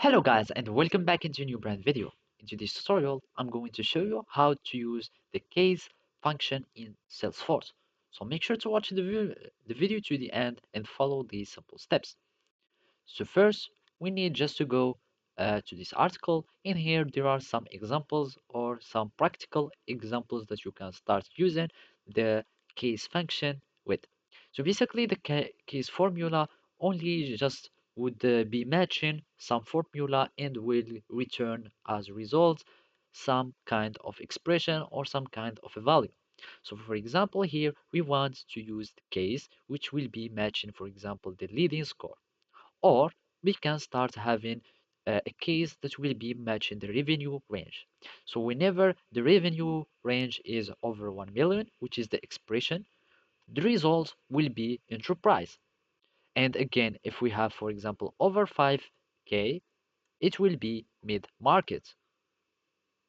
Hello guys and welcome back into a new brand video. In today's tutorial, I'm going to show you how to use the case function in Salesforce. So make sure to watch the video to the end and follow these simple steps. So first, we need just to go to this article. In here, there are some examples or some practical examples that you can start using the case function with. So basically, the case formula only just would be matching some formula and will return as a result some kind of expression or some kind of a value. So for example, here we want to use the case which will be matching, for example, the leading score, or we can start having a case that will be matching the revenue range. So whenever the revenue range is over 1 million, which is the expression, the result will be enterprise. And again, if we have, for example, over 5K, it will be mid-market.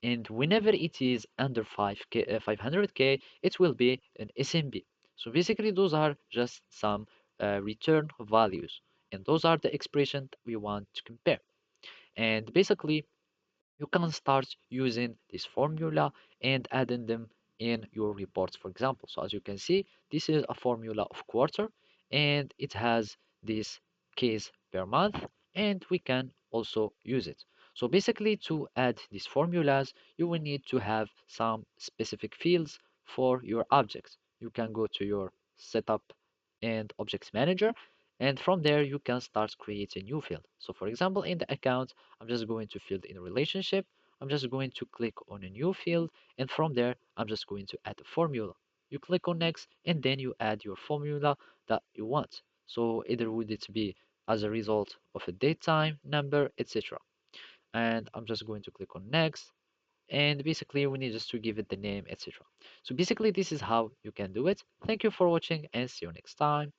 And whenever it is under 500K, it will be an SMB. So basically, those are just some return values. And those are the expressions we want to compare. And basically, you can start using this formula and adding them in your reports, for example. So as you can see, this is a formula of quarter and it has this case per month, and we can also use it. So basically, to add these formulas, you will need to have some specific fields for your objects. You can go to your setup and objects manager, and from there you can start creating new field. So for example, in the account, I'm just going to field in a relationship. I'm just going to click on a new field, and from there, I'm just going to add a formula. You click on next, and then you add your formula that you want. So either would it be as a result of a date time, number, etc. And I'm just going to click on next, and basically we need just to give it the name, etc. So basically this is how you can do it. Thank you for watching and see you next time.